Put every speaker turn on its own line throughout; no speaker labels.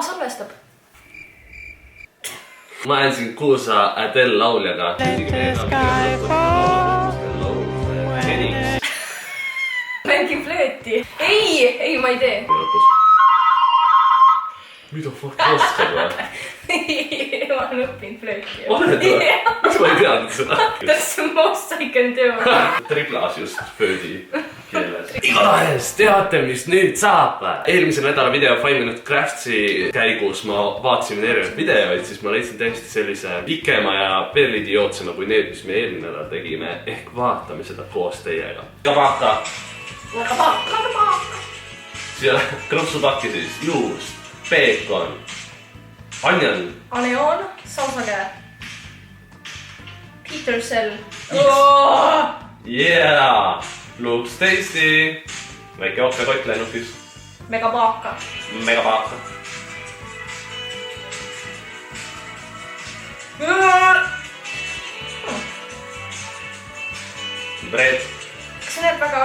Salvestab.
Ma olen siin kuulsa Adele lauljaga.
Mängi flööti. Ei, ma ei tee.
Mida fuck oskad või?
Ma olen õppinud flööti.
Oled või? Miks ma ei teadnud seda?
That's the most I can do.
Triplas just flöödi keeles. Igatahes teate, mis nüüd saab? Eelmise nädala video 5 Minute Craftsi käigus ma vaatasin erinevaid videoid, siis ma leidsin täiesti sellise pikema ja veel idiootsema kui need, mis me eelmine nädal tegime. Ehk vaatame seda koos teiega. Kabaka! Siia krõpsupakki siis juust, peekon, onion,
Aneon, salsakäe, Petersell.
Yeah! Looks tasty! Väike okkakott lennukis.
Megapaaka.
Megapaaka. Bread.
Kas see näeb väga...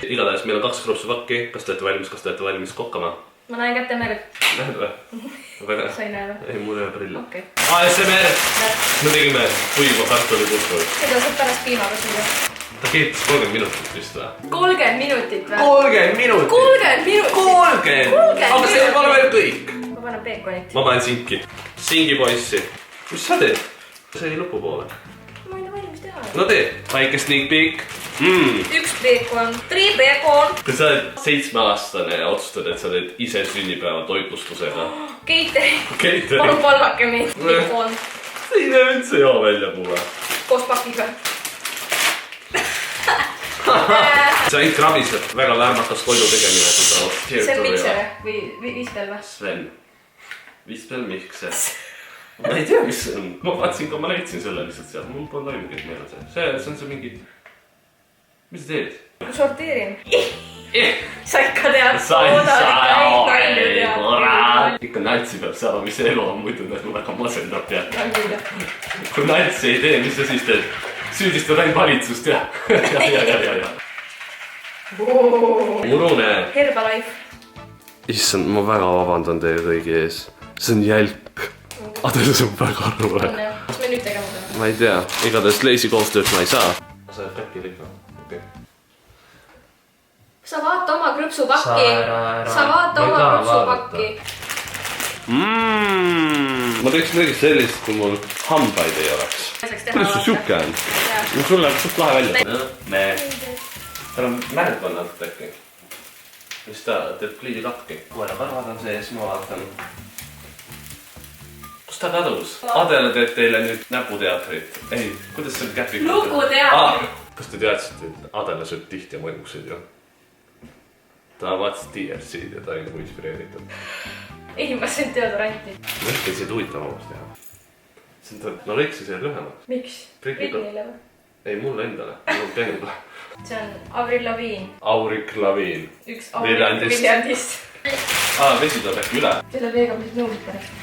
Igatahes meil on 2 krõpsupakki. Kas te olete valmis kokkama?
Ma näen kätte merd.
Nähed või? Väga...
Sa ei näe või?
Ei, mul ei ole prilla.
Okei.
ASMR! Me tegime kuiva kartuliputru.
Seda saab pärast piimaga süüa.
Ta keetis 30 minutit vist või?
30 minutit või?
30 minutit!
30 minutit!
30! Aga see pole veel kõik!
Ma panen peekonit.
Ma panen sinki. Singi poissi. Mis sa teed? See ei lõpu poole.
Ma ei tea valmis teha.
No tee. Väike sneak peek.
1 peekon, 3 peekon.
Kui sa oled 7-aastane ja otsustad, et sa teed ise sünnipäeva toitlustusega.
Catering. Palun palvake mind. Peekon.
See ei näe üldse hea välja mulle.
Koos pakiga.
See ainult krabiseb. Väga väärmakas toidu tegemine.
See on mikser või vispel või?
Sven. Vispel mikser. Ma ei tea, mis see on. Ma vaatasin ka, ma leidsin selle lihtsalt sealt. Mul polnud aimugi, et meil on see. See on see mingi... Mis sa teed?
Sorteerin. Sa ikka tead.
Ikka natsi peab saama, mis elu on muidu, et mul väga masendab ja. Kui natsi ei tee, mis sa siis teed? Süüdistad ainult valitsust ja. Murune.
Herbalife.
Issand, ma väga vabandan teie kõigi ees. See on jälk. Adel, see on väga arvule.
Kas me nüüd tegema peame?
Ma ei tea. Igatahes leisi koostööd ma ei saa. Sa oled äkki likka.
Sa vaata oma krõpsupakki. Sa vaata oma krõpsupakki.
Ma teeks midagi sellist, kui mul hambaid ei oleks. Kuidas see siuke on? Sul läheb suht lahe välja. Tal on märg on alt äkki. Mis ta teeb pliidi kapki. Koera karvad on sees, ma vaatan. Kus ta kadus? Adele teeb teile nüüd näputeatrit. Ei, kuidas see on käpik?
Luguteatrit.
Kas te teadsite, et Adele sööb tihti mõnusid ju? Ta vaatas TLC-d ja ta oli nagu inspireeritud.
Ei, ma sain deodoranti.
Ma ühtegi siit huvitavamast teha. Ma lõiksin selle lühemaks.
Miks? Britnile või?
Ei, mulle endale. Mul on teinud.
See on Avril Lavigne.
Aurik Lavigne.
Üks Aurik Viljandist.
Vesi tuleb äkki üle.
Selle veega mis nõudid pärast.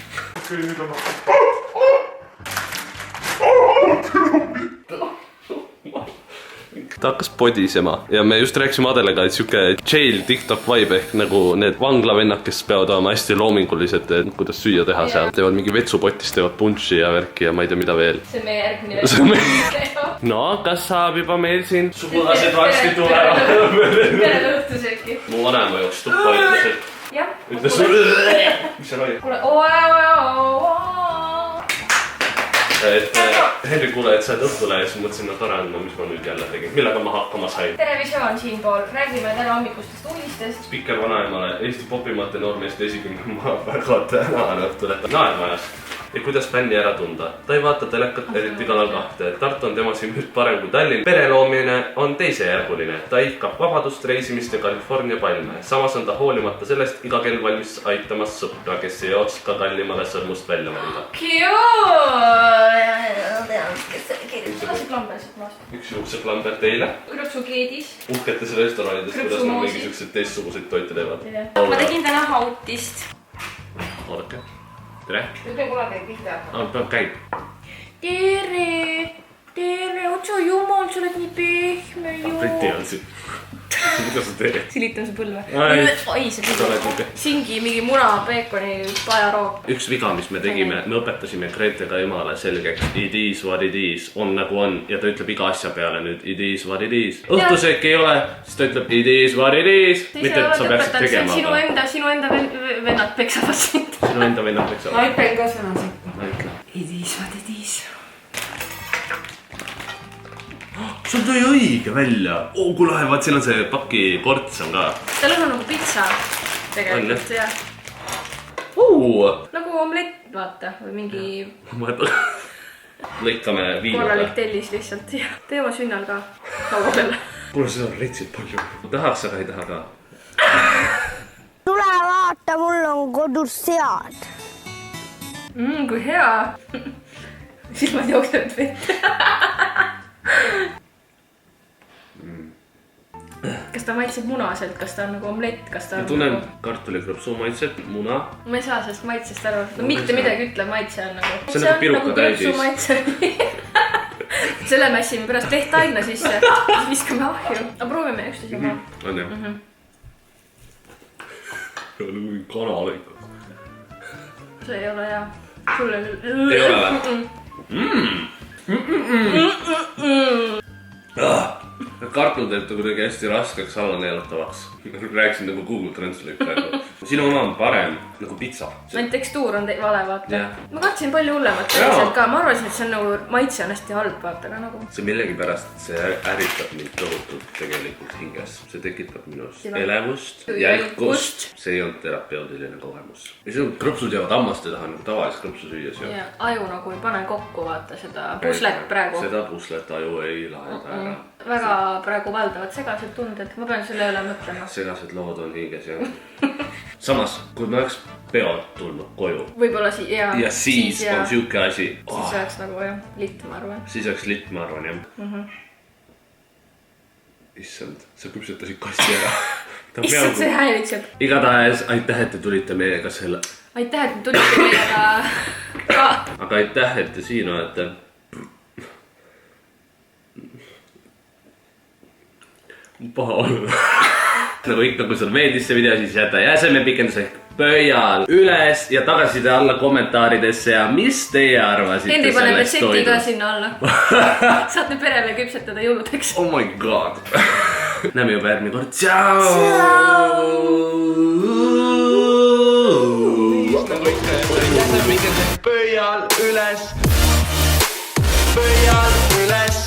Ta hakkas podisema ja me just rääkisime Adelega, et siuke jail TikTok vibe ehk nagu need vanglavennad, kes peavad olema hästi loomingulised, kuidas süüa teha seal. Teevad mingi vetsupotis, teevad punši ja värki ja ma ei tea mida veel.
See on meie järgmine video.
No, kas saab juba meil siin? Sugulased varsti tulevad.
Peale õhtusööki.
Mu vanema jooks tuppa ütles, et...
Jah.
Ütles sulle... Mis seal oli?
Kuule,
Et Henri, kuule, et sa oled Õhtule ja siis mõtlesin, et tore on, mis ma nüüd jälle tegin. Millega ma hakkama sain?
Televisioon siinpool. Räägime täna hommikustest uudistest.
Spikker vanaemale, Eesti popimate noormeeste esikümne ma väga tänan Õhtule. Naermajas. Ja kuidas bändi ära tunda? Ta ei vaata telekat, eriti Kanal 2. Tartu on tema siin nüüd parem kui Tallinn. Pereloomine on teisejärguline. Ta ihkab vabadust, reisimist ja California palme. Samas on ta hoolimata sellest iga kell valmis aitamas sõpra, kes ei otska kallimale sõrmust välja valida. Üks juukseklamber teile.
Krõpsukeedis.
Uhketes restoranides, kuidas nad mingisugused teistsuguseid toite teevad.
Ma tegin täna hautist.
Oodake. Tere.
Nüüd on kunagi pihta.
Peab käib.
Tere. tere, otsa jumal, sa oled nii pehme ju.
Briti on siin. Mida sa teed?
Silitan su põlve.
Ai,
see tuli. Singi mingi muna, peekoni, pajaroop.
Üks viga, mis me tegime, me õpetasime Gretega emale selgeks. It is what it is, on nagu on. Ja ta ütleb iga asja peale nüüd it is what it is. Õhtusöök ei ole, siis ta ütleb it is what it is. Mitte, et sa peaksid tegema.
Sinu enda vennad peksavad sind.
Sinu enda vennad peksavad.
Ma ütlen ka sõna sekka.
Ma ütlen.
It is what it is.
Sul tõi õige välja. Kui lahe, vaat siin on see paki korts on ka.
Tal on nagu pitsa tegelikult, jah. Nagu omlett, vaata, või mingi... Lõikame viina. Korralik tellis lihtsalt. Tee oma sünnal ka. Laua peale.
Kuule, seda on retsid palju. Tahaks, aga ei taha ka.
Tule vaata, mul on kodus sead.
Kui hea. Silmad jooksevad vett. Kas ta maitseb munaselt, kas ta on nagu omlett, kas ta on...
Ma tunnen kartulikrõpsu maitset, muna.
Ma ei saa sellest maitsest aru. Mitte midagi ütle, maitse on nagu...
See on nagu piruka täidis.
Selle mässime pärast lehtaigna sisse. Viskame ahju. Aga proovime üksteise maha.
On jah? Nagu kana lõikas.
See ei ole hea. Sulle...
Ei ole või? Kartul teeb ta kuidagi hästi raskeks alla neelatavaks. Rääksin nagu Google Translate praegu. Sinu oma on parem nagu pitsa.
Ainult tekstuur on vale, vaata. Ma kahtsin palju hullemat selliselt ka. Ma arvasin, et see on nagu maitse on hästi halb, vaata ka nagu.
See millegipärast, see ärritab mind tohutult tegelikult hinges. See tekitab minust elevust, jälkust. See ei olnud terapeudiline kogemus. Ja see on krõpsud jäävad hammaste taha nagu tavalist krõpsu süües.
Aju nagu ei pane kokku, vaata seda puslet praegu.
Seda puslet aju ei laheda ära.
Väga praegu valdavad segased tunded. Ma pean selle üle mõtlema.
Segased lood on hinges, jah. Samas, kui me oleks peolt tulnud koju.
Võib-olla
ja siis on siuke asi.
Siis oleks nagu jah, litt, ma arvan.
Siis oleks litt, ma arvan, jah. Issand, sa küpsetasid kassi ära.
Issand, see häälitseb.
Igatahes, aitäh, et te tulite meiega selle...
Aitäh, et te tulite meiega ka.
Aga aitäh, et te siin olete. Paha olla. Nagu ikka, kui sul meeldis see video, siis jäta jäseme pikendus ehk pöial üles ja tagasiside alla kommentaaridesse ja mis teie arvasite
Henri paneb
sellest
retsepti ka
toidust?
sinna alla. Saate perele küpsetada jõuludeks.
Oh my god. Näeme juba järgmine kord. Tšau! Jäseme pikendus ehk pöial üles. Pöial üles.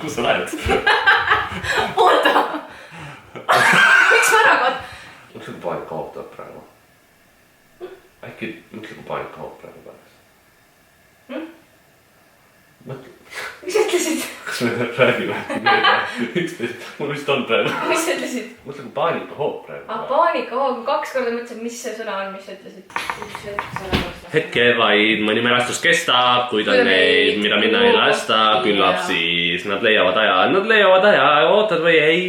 Kus sa lähed?
Oota! Miks ma ära kaot?
Mõtle, kui paanik kaotab praegu. Äkki mõtle, kui paanik kaob praegu pärast. Mõtle.
Mis ütlesid?
Kas me räägime? Üksteist. Mul vist on praegu.
Mis ütlesid?
Mõtle, kui paanika hoob praegu.
Paanika hoob. 2 korda mõtlesin, mis see sõna on, mis sa ütlesid.
Hetke vaid, mõni mälestus kestab, kuid on neid, mida minna ei lasta, küllap siis nad leiavad aja, ootad või ei.